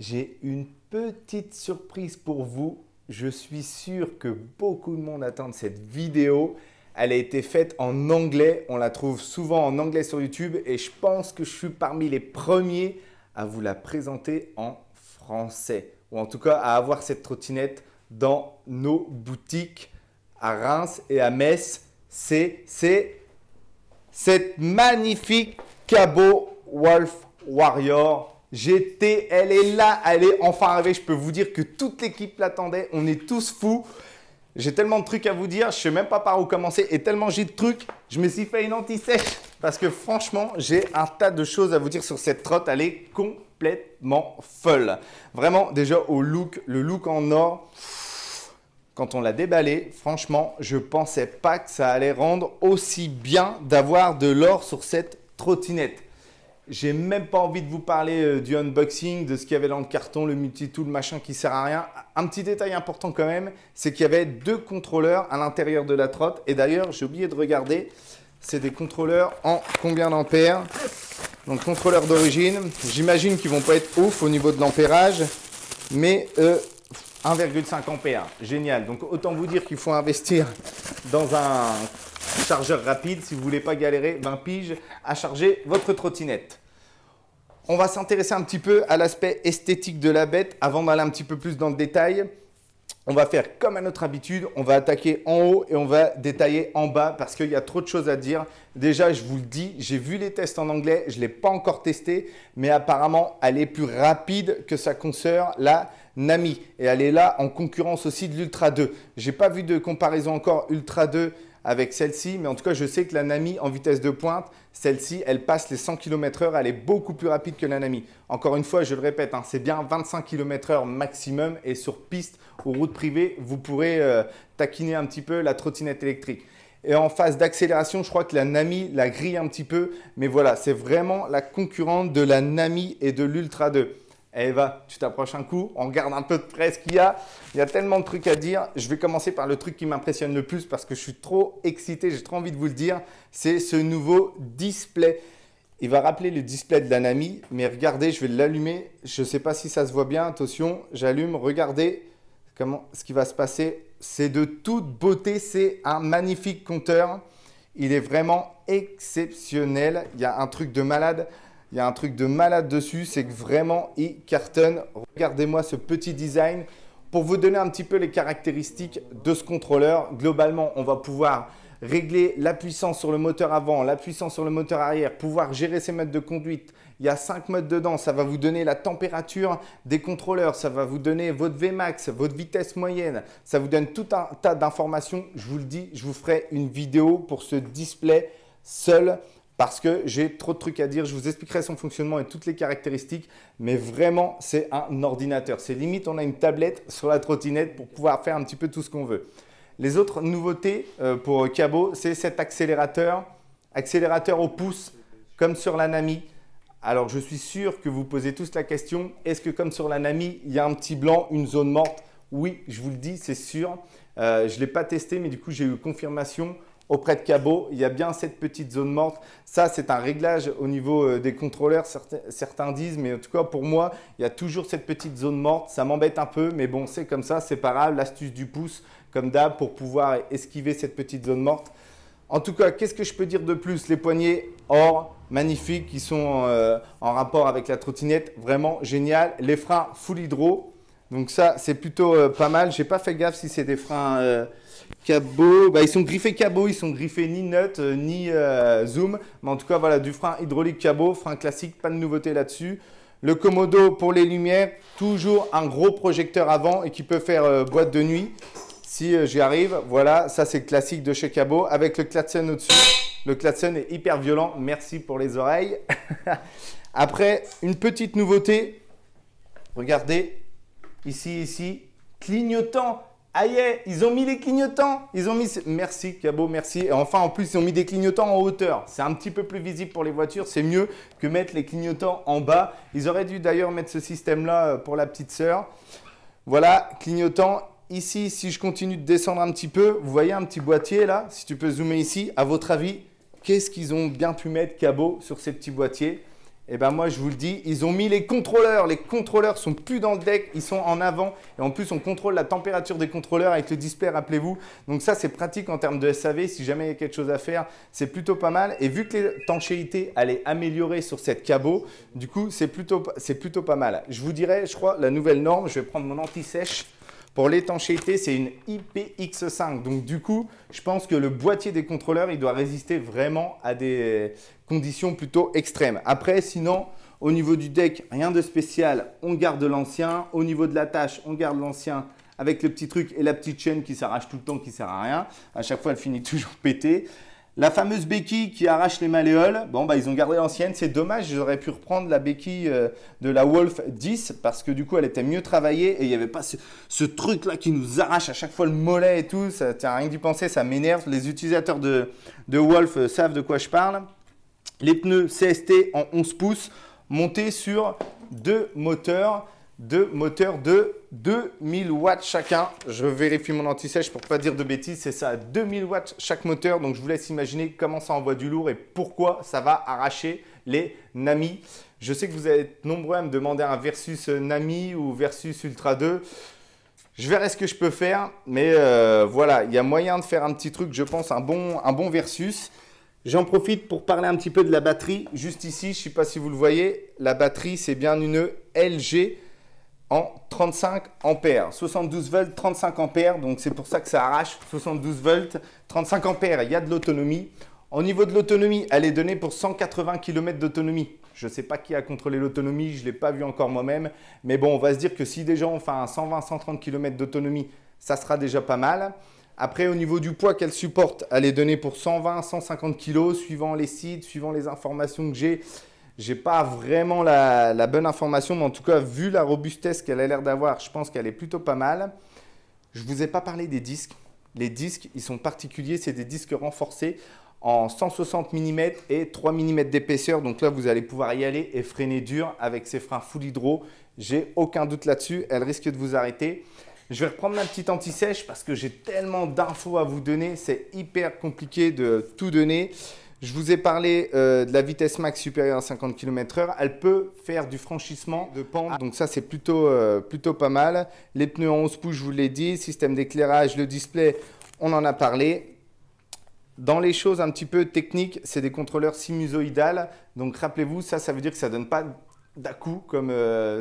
j'ai une petite surprise pour vous. Je suis sûr que beaucoup de monde attend cette vidéo. Elle a été faite en anglais. On la trouve souvent en anglais sur YouTube et je pense que je suis parmi les premiers à vous la présenter en français. Ou en tout cas à avoir cette trottinette dans nos boutiques à Reims et à Metz. C'est cette magnifique Cabot Wolf Warrior GT. Elle est là, elle est enfin arrivée. Je peux vous dire que toute l'équipe l'attendait. On est tous fous. J'ai tellement de trucs à vous dire, je ne sais même pas par où commencer. Et tellement j'ai de trucs, je me suis fait une anti-sèche. Parce que franchement, j'ai un tas de choses à vous dire sur cette trotte. Elle est complètement folle. Vraiment, déjà au look, le look en or. Quand on l'a déballé, franchement, je ne pensais pas que ça allait rendre aussi bien d'avoir de l'or sur cette trottinette. J'ai même pas envie de vous parler du unboxing, de ce qu'il y avait dans le carton, le multitool, machin qui sert à rien. Un petit détail important quand même, c'est qu'il y avait deux contrôleurs à l'intérieur de la trotte. Et d'ailleurs, j'ai oublié de regarder, c'est des contrôleurs en combien d'ampères. Donc, contrôleur d'origine, j'imagine qu'ils vont pas être ouf au niveau de l'ampérage, mais 1,5 ampères, génial. Donc, autant vous dire qu'il faut investir dans un chargeur rapide si vous ne voulez pas galérer 20 piges à charger votre trottinette. On va s'intéresser un petit peu à l'aspect esthétique de la bête avant d'aller un petit peu plus dans le détail. On va faire comme à notre habitude, on va attaquer en haut et on va détailler en bas parce qu'il y a trop de choses à dire. Déjà, je vous le dis, j'ai vu les tests en anglais, je ne l'ai pas encore testé, mais apparemment, elle est plus rapide que sa consoeur, la Nami. Et elle est là en concurrence aussi de l'Ultra 2. Je n'ai pas vu de comparaison encore Ultra 2 avec celle-ci, mais en tout cas, je sais que la Nami en vitesse de pointe, celle-ci, elle passe les 100 km/h, elle est beaucoup plus rapide que la Nami. Encore une fois, je le répète, hein, c'est bien 25 km/h maximum et sur piste ou route privée, vous pourrez taquiner un petit peu la trottinette électrique. Et en phase d'accélération, je crois que la Nami la grille un petit peu, mais voilà, c'est vraiment la concurrente de la Nami et de l'Ultra 2. Eva, tu t'approches un coup, on regarde un peu de près ce qu'il y a. Il y a tellement de trucs à dire. Je vais commencer par le truc qui m'impressionne le plus parce que je suis trop excité, j'ai trop envie de vous le dire. C'est ce nouveau display. Il va rappeler le display de la Nami, mais regardez, je vais l'allumer. Je ne sais pas si ça se voit bien. Attention, j'allume. Regardez ce qui va se passer. C'est de toute beauté. C'est un magnifique compteur. Il est vraiment exceptionnel. Il y a un truc de malade. Il y a un truc de malade dessus, c'est que vraiment, il cartonne. Regardez-moi ce petit design. Pour vous donner un petit peu les caractéristiques de ce contrôleur, globalement, on va pouvoir régler la puissance sur le moteur avant, la puissance sur le moteur arrière, pouvoir gérer ses modes de conduite. Il y a 5 modes dedans. Ça va vous donner la température des contrôleurs. Ça va vous donner votre Vmax, votre vitesse moyenne. Ça vous donne tout un tas d'informations. Je vous le dis, je vous ferai une vidéo pour ce display seul. Parce que j'ai trop de trucs à dire, je vous expliquerai son fonctionnement et toutes les caractéristiques, mais vraiment, c'est un ordinateur. C'est limite, on a une tablette sur la trottinette pour pouvoir faire un petit peu tout ce qu'on veut. Les autres nouveautés pour Cabot, c'est cet accélérateur au pouce, comme sur la Nami. Alors, je suis sûr que vous posez tous la question, est-ce que comme sur la Nami, il y a un petit blanc, une zone morte? Oui, je vous le dis, c'est sûr. Je ne l'ai pas testé, mais du coup, j'ai eu confirmation. Auprès de Cabot, il y a bien cette petite zone morte. Ça, c'est un réglage au niveau des contrôleurs, certains disent, mais en tout cas pour moi, il y a toujours cette petite zone morte. Ça m'embête un peu, mais bon, c'est comme ça, c'est pas grave. L'astuce du pouce, comme d'hab, pour pouvoir esquiver cette petite zone morte. En tout cas, qu'est-ce que je peux dire de plus? Les poignées or, magnifiques, qui sont en rapport avec la trottinette, vraiment génial. Les freins full hydro, donc ça, c'est plutôt pas mal. J'ai pas fait gaffe si c'est des freins Cabot, ils sont griffés Cabot, ils sont griffés ni nut ni zoom, mais en tout cas voilà, du frein hydraulique Cabot, frein classique, pas de nouveauté là-dessus. Le Komodo pour les lumières, toujours un gros projecteur avant et qui peut faire boîte de nuit si j'y arrive. Voilà, ça c'est classique de chez Cabot avec le klaxon au-dessus. Le klaxon est hyper violent, merci pour les oreilles. Après, une petite nouveauté, regardez, ici, clignotant. Ah yeah, ils ont mis les clignotants. Ils ont mis… Merci Cabot, merci. Et enfin, en plus, ils ont mis des clignotants en hauteur. C'est un petit peu plus visible pour les voitures. C'est mieux que mettre les clignotants en bas. Ils auraient dû d'ailleurs mettre ce système-là pour la petite sœur. Voilà, clignotant. Ici, si je continue de descendre un petit peu, vous voyez un petit boîtier là. Si tu peux zoomer ici, à votre avis, qu'est-ce qu'ils ont bien pu mettre Cabot sur ces petits boîtiers? Et ben moi, je vous le dis, ils ont mis les contrôleurs. Les contrôleurs sont plus dans le deck, ils sont en avant. Et en plus, on contrôle la température des contrôleurs avec le display, rappelez-vous. Donc ça, c'est pratique en termes de SAV. Si jamais il y a quelque chose à faire, c'est plutôt pas mal. Et vu que l'étanchéité, elle est améliorée sur cette cabot, du coup, c'est plutôt pas mal. Je vous dirais, je crois, la nouvelle norme, je vais prendre mon anti-sèche. Pour l'étanchéité, c'est une IPX5. Donc du coup, je pense que le boîtier des contrôleurs, il doit résister vraiment à des conditions plutôt extrêmes. Après, sinon, au niveau du deck, rien de spécial. On garde l'ancien. Au niveau de l'attache, on garde l'ancien avec le petit truc et la petite chaîne qui s'arrache tout le temps, qui ne sert à rien. À chaque fois, elle finit toujours pétée. La fameuse béquille qui arrache les malléoles, bon, bah, ils ont gardé l'ancienne. C'est dommage, j'aurais pu reprendre la béquille de la Wolf 10 parce que du coup, elle était mieux travaillée et il n'y avait pas ce truc-là qui nous arrache à chaque fois le mollet et tout. Ça, tiens, rien que d'y penser, ça m'énerve. Les utilisateurs de Wolf savent de quoi je parle. Les pneus CST en 11 pouces montés sur deux moteurs de 2000 watts chacun. Je vérifie mon anti-sèche pour ne pas dire de bêtises. C'est ça, 2000 watts chaque moteur. Donc, je vous laisse imaginer comment ça envoie du lourd et pourquoi ça va arracher les Nami. Je sais que vous êtes nombreux à me demander un versus Nami ou versus Ultra 2. Je verrai ce que je peux faire. Mais voilà, il y a moyen de faire un petit truc, je pense, un bon versus. J'en profite pour parler un petit peu de la batterie. Juste ici, je ne sais pas si vous le voyez, la batterie, c'est bien une LG en 35 ampères, 72 volts, 35 ampères, donc c'est pour ça que ça arrache 72 volts, 35 ampères, il y a de l'autonomie. Au niveau de l'autonomie, elle est donnée pour 180 km d'autonomie. Je ne sais pas qui a contrôlé l'autonomie, je ne l'ai pas vu encore moi-même, mais bon, on va se dire que si déjà on fait un 120-130 km d'autonomie, ça sera déjà pas mal. Après, au niveau du poids qu'elle supporte, elle est donnée pour 120-150 kg, suivant les sites, suivant les informations que j'ai. Je n'ai pas vraiment la bonne information, mais en tout cas, vu la robustesse qu'elle a l'air d'avoir, je pense qu'elle est plutôt pas mal. Je ne vous ai pas parlé des disques. Les disques, ils sont particuliers. C'est des disques renforcés en 160 mm et 3 mm d'épaisseur. Donc là, vous allez pouvoir y aller et freiner dur avec ces freins full hydro. J'ai aucun doute là-dessus. Elle risque de vous arrêter. Je vais reprendre ma petite anti-sèche parce que j'ai tellement d'infos à vous donner. C'est hyper compliqué de tout donner. Je vous ai parlé de la vitesse max supérieure à 50 km/h. Elle peut faire du franchissement de pente. Donc ça, c'est plutôt pas mal. Les pneus en 11 pouces, je vous l'ai dit. Système d'éclairage, le display, on en a parlé. Dans les choses un petit peu techniques, c'est des contrôleurs sinusoïdales. Donc rappelez-vous, ça veut dire que ça ne donne pas d'à-coup comme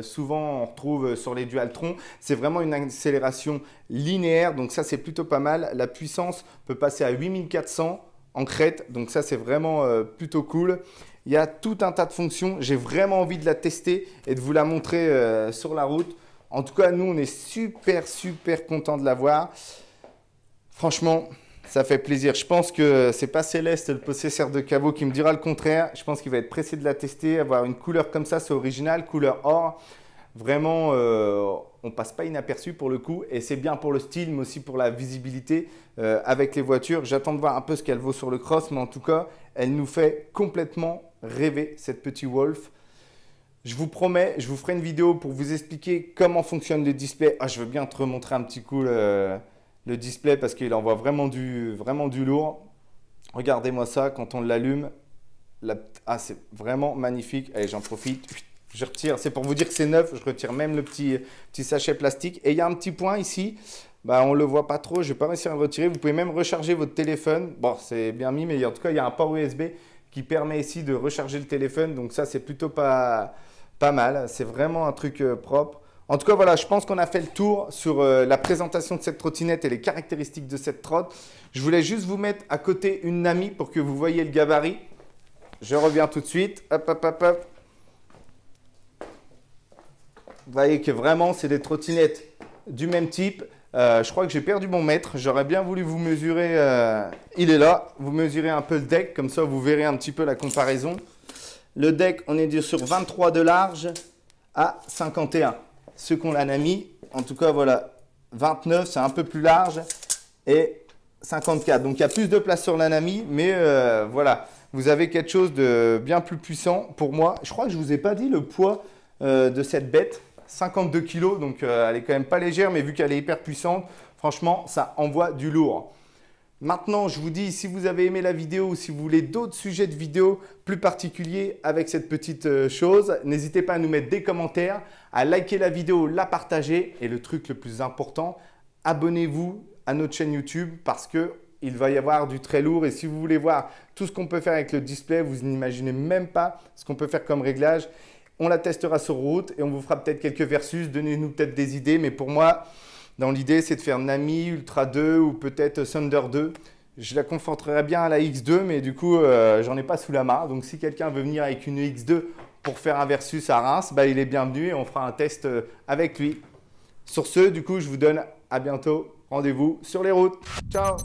souvent on retrouve sur les Dualtron. C'est vraiment une accélération linéaire. Donc ça, c'est plutôt pas mal. La puissance peut passer à 8400 en crête, donc ça c'est vraiment plutôt cool. Il y a tout un tas de fonctions, j'ai vraiment envie de la tester et de vous la montrer sur la route. En tout cas, nous on est super content de l'avoir. Franchement, ça fait plaisir. Je pense que c'est pas Céleste, le possesseur de caveau, qui me dira le contraire. Je pense qu'il va être pressé de la tester, avoir une couleur comme ça, c'est original, couleur or. Vraiment, on passe pas inaperçu pour le coup et c'est bien pour le style mais aussi pour la visibilité avec les voitures. J'attends de voir un peu ce qu'elle vaut sur le cross, mais en tout cas, elle nous fait complètement rêver cette petite Wolf. Je vous promets, je vous ferai une vidéo pour vous expliquer comment fonctionne le display. Ah, je veux bien te remontrer un petit coup le display parce qu'il envoie vraiment du lourd. Regardez-moi ça quand on l'allume. Ah, c'est vraiment magnifique. Allez, j'en profite. Je retire, c'est pour vous dire que c'est neuf, je retire même le petit sachet plastique. Et il y a un petit point ici, bah, on ne le voit pas trop, je ne vais pas réussir à le retirer. Vous pouvez même recharger votre téléphone. Bon, c'est bien mis, mais en tout cas, il y a un port USB qui permet ici de recharger le téléphone. Donc ça, c'est plutôt pas mal. C'est vraiment un truc propre. En tout cas, voilà, je pense qu'on a fait le tour sur la présentation de cette trottinette et les caractéristiques de cette trotte. Je voulais juste vous mettre à côté une Nami pour que vous voyez le gabarit. Je reviens tout de suite. Hop, hop, hop, hop. Vous voyez que vraiment, c'est des trottinettes du même type. Je crois que j'ai perdu mon mètre. J'aurais bien voulu vous mesurer. Il est là. Vous mesurez un peu le deck. Comme ça, vous verrez un petit peu la comparaison. Le deck, on est sur 23 de large à 51. Ceux qu'on l'a mis, en tout cas, voilà, 29, c'est un peu plus large. Et 54. Donc, il y a plus de place sur la Nami. Mais voilà, vous avez quelque chose de bien plus puissant pour moi. Je crois que je ne vous ai pas dit le poids de cette bête. 52 kg, donc elle est quand même pas légère, mais vu qu'elle est hyper puissante, franchement, ça envoie du lourd. Maintenant, je vous dis, si vous avez aimé la vidéo ou si vous voulez d'autres sujets de vidéo plus particuliers avec cette petite chose, n'hésitez pas à nous mettre des commentaires, à liker la vidéo, la partager et le truc le plus important, abonnez-vous à notre chaîne YouTube parce qu'il va y avoir du très lourd et si vous voulez voir tout ce qu'on peut faire avec le display, vous n'imaginez même pas ce qu'on peut faire comme réglage. On la testera sur route et on vous fera peut-être quelques versus, donnez-nous peut-être des idées, mais pour moi, dans l'idée, c'est de faire Nami, Ultra 2 ou peut-être Thunder 2. Je la confronterais bien à la X2, mais du coup, j'en ai pas sous la main. Donc, si quelqu'un veut venir avec une X2 pour faire un versus à Reims, bah, il est bienvenu et on fera un test avec lui. Sur ce, du coup, je vous donne à bientôt. Rendez-vous sur les routes. Ciao!